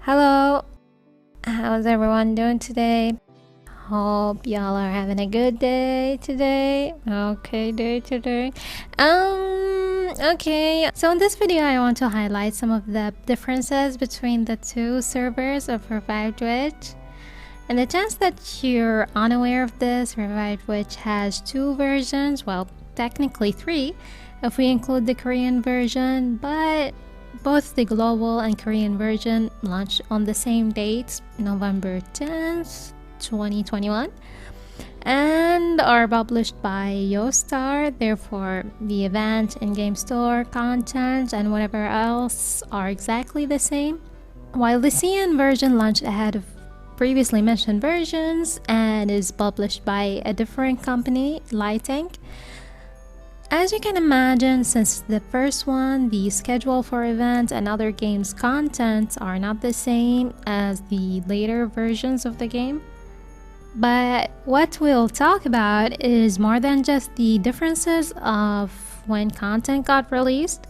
Hello, how's everyone doing today? Hope y'all are having a good day today. Okay. So in this video, I want to highlight some of the differences between the two servers of Revived Witch. And the chance that you're unaware of this, Revived Witch has two versions, well, technically three, if we include the Korean version, but both the global and Korean version launched on the same date, November 10th, 2021, and are published by YoStar. Therefore, the event, in-game store, content, and whatever else are exactly the same. While the CN version launched ahead of previously mentioned versions and is published by a different company, Lighting. As you can imagine, since the first one, the schedule for events and other games' contents are not the same as the later versions of the game. But what we'll talk about is more than just the differences of when content got released.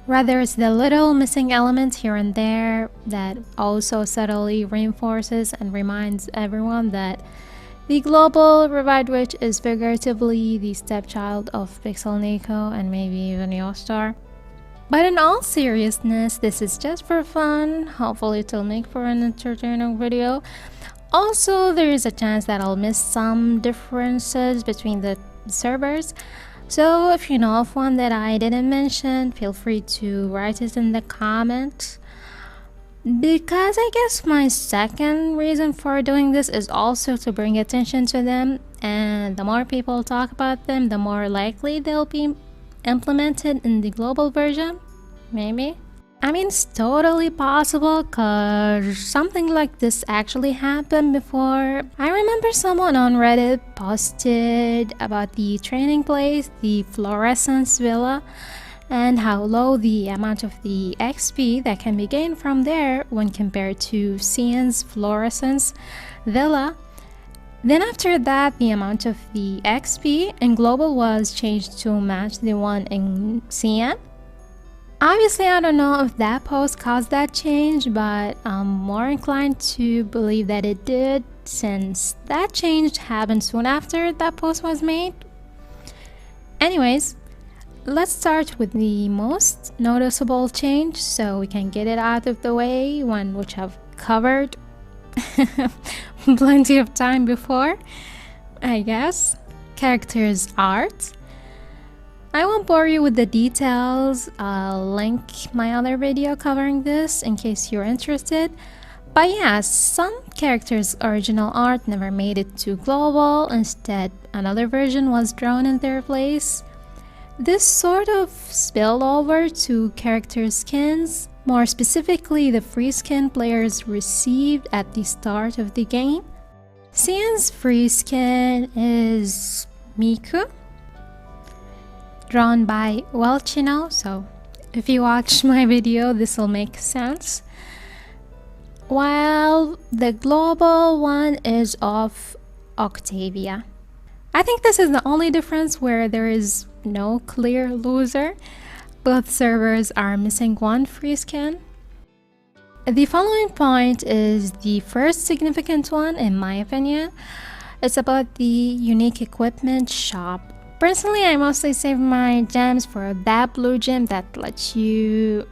Rather, it's the little missing elements here and there that also subtly reinforces and reminds everyone that the global Revived Witch is figuratively the stepchild of Pixel Nico and maybe even YoStar. But in all seriousness, this is just for fun. Hopefully it'll make for an entertaining video. Also, there is a chance that I'll miss some differences between the servers. So if you know of one that I didn't mention, feel free to write it in the comments. Because I guess my second reason for doing this is also to bring attention to them, and the more people talk about them, the more likely they'll be implemented in the global version, maybe. I mean, it's totally possible because something like this actually happened before. I remember someone on Reddit posted about the training place, the Fluorescence Villa, and how low the amount of the XP that can be gained from there when compared to CN's Fluorescence Villa. Then after that, the amount of the XP in Global was changed to match the one in CN. Obviously, I don't know if that post caused that change, but I'm more inclined to believe that it did, since that change happened soon after that post was made. Anyways, let's start with the most noticeable change so we can get it out of the way, one which I've covered plenty of time before, I guess. Characters art. I won't bore you with the details. I'll link my other video covering this in case you're interested. But yeah, some characters' original art never made it to global. Instead, another version was drawn in their place. This sort of spilled over to character skins, more specifically the free skin players received at the start of the game. CN's free skin is Miku, drawn by Welchino, so if you watch my video this will make sense. While the global one is of Octavia. I think this is the only difference where there is no clear loser. Both servers are missing one free skin. The following point is the first significant one in my opinion. It's about the unique equipment shop. Personally, I mostly save my gems for that blue gem that lets you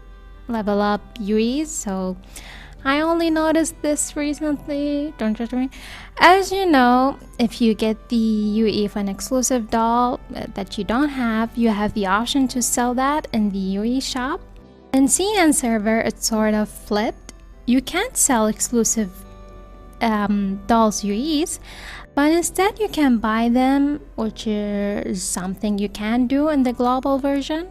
level up UEs, so I only noticed this recently, don't judge me. As you know, if you get the UE of an exclusive doll that you don't have, you have the option to sell that in the UE shop. In CN server, it's sort of flipped. You can't sell exclusive dolls UEs, but instead you can buy them, which is something you can do in the global version.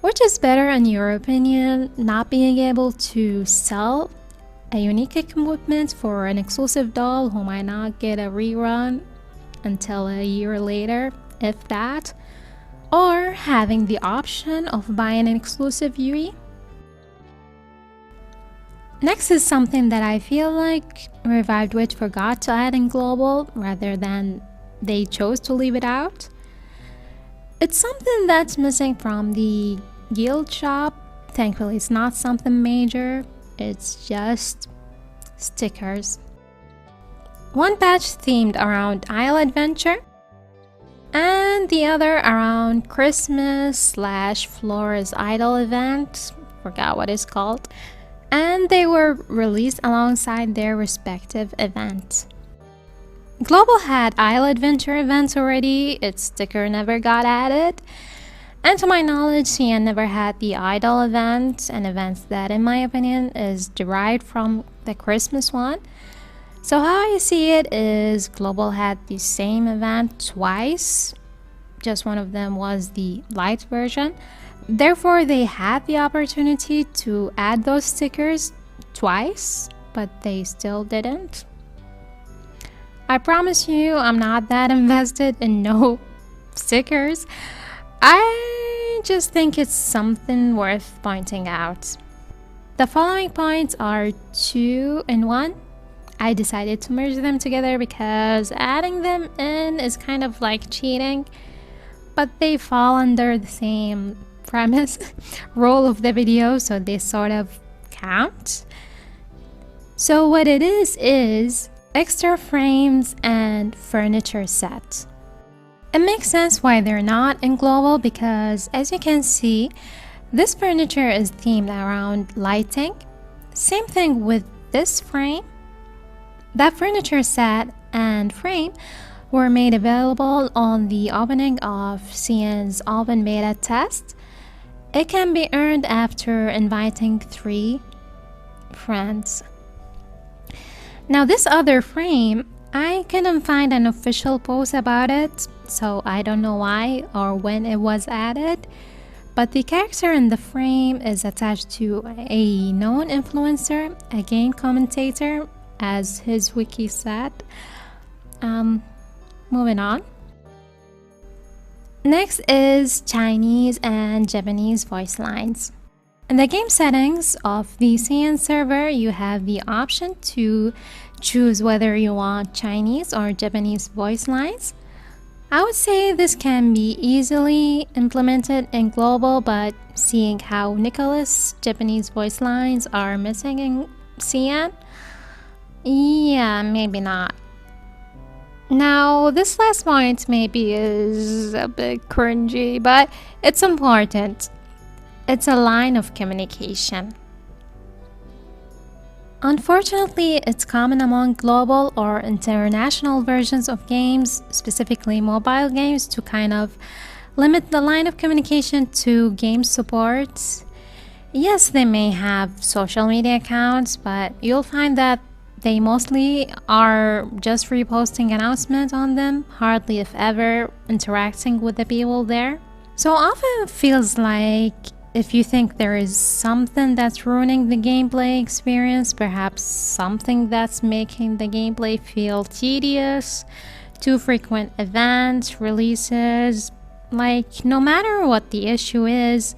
Which is better in your opinion, not being able to sell a unique equipment for an exclusive doll who might not get a rerun until a year later, if that, or having the option of buying an exclusive UE? Next is something that I feel like Revived Witch forgot to add in global rather than they chose to leave it out. It's something that's missing from the guild shop. Thankfully, it's not something major, it's just stickers. One patch themed around Isle Adventure, and the other around Christmas/Flora's Idol event, forgot what it's called, and they were released alongside their respective events. Global had Isle Adventure events already, its sticker never got added, and to my knowledge, CN never had the Idol event, an event that in my opinion is derived from the Christmas one. So how I see it is Global had the same event twice, just one of them was the light version. Therefore, they had the opportunity to add those stickers twice, but they still didn't. I promise you, I'm not that invested in no stickers. I just think it's something worth pointing out. The following points are 2 in 1. I decided to merge them together because adding them in is kind of like cheating, but they fall under the same premise role of the video, so they sort of count. So what it is extra frames and furniture set. It makes sense why they're not in Global because, as you can see, this furniture is themed around lighting. Same thing with this frame. That furniture set and frame were made available on the opening of CN's open beta test. It can be earned after inviting 3 friends. Now this other frame, I couldn't find an official post about it, so I don't know why or when it was added, but the character in the frame is attached to a known influencer, a game commentator, as his wiki said. Moving on. Next is Chinese and Japanese voice lines. In the game settings of the CN server, you have the option to choose whether you want Chinese or Japanese voice lines. I would say this can be easily implemented in Global, but seeing how Nicholas' Japanese voice lines are missing in CN, yeah, maybe not. Now, this last point maybe is a bit cringy, but it's important. It's a line of communication. Unfortunately, it's common among global or international versions of games, specifically mobile games, to kind of limit the line of communication to game support. Yes, they may have social media accounts, but you'll find that they mostly are just reposting announcements on them, hardly if ever interacting with the people there. So often it feels like if you think there is something that's ruining the gameplay experience, perhaps something that's making the gameplay feel tedious, too frequent events, releases, like no matter what the issue is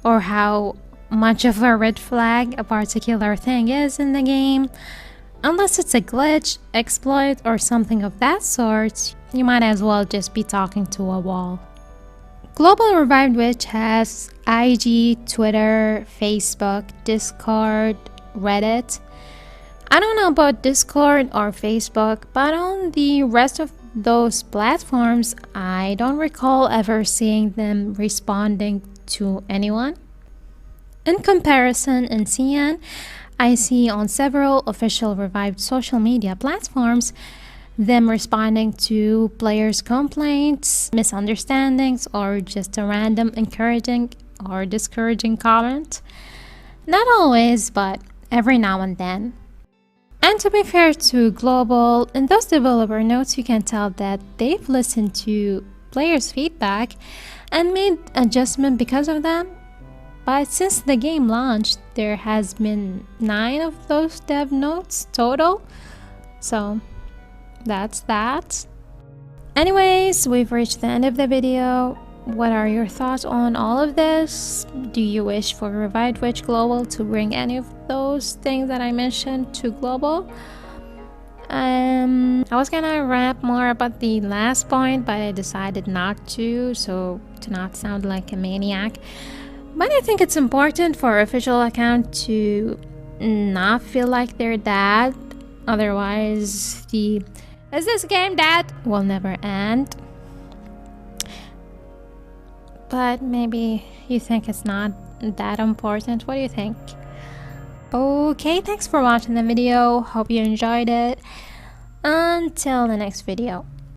or how much of a red flag a particular thing is in the game, unless it's a glitch, exploit, or something of that sort, you might as well just be talking to a wall. Global Revived Witch has IG, Twitter, Facebook, Discord, Reddit. I don't know about Discord or Facebook, but on the rest of those platforms, I don't recall ever seeing them responding to anyone. In comparison, in CN, I see on several official Revived social media platforms them responding to players' complaints, misunderstandings, or just a random encouraging or discouraging comment. Not always, but every now and then. And to be fair to Global, in those developer notes you can tell that they've listened to players' feedback and made adjustment because of them. But since the game launched, there has been 9 of those dev notes total. So that's that. Anyways, we've reached the end of the video. What are your thoughts on all of this? Do you wish for Revived Witch Global to bring any of those things that I mentioned to Global? I was gonna rap more about the last point, but I decided not to, so to not sound like a maniac. But I think it's important for official account to not feel like they're dead. Otherwise, the "is this game dead?" will never end. But maybe you think it's not that important. What do you think? Okay, thanks for watching the video. Hope you enjoyed it. Until the next video.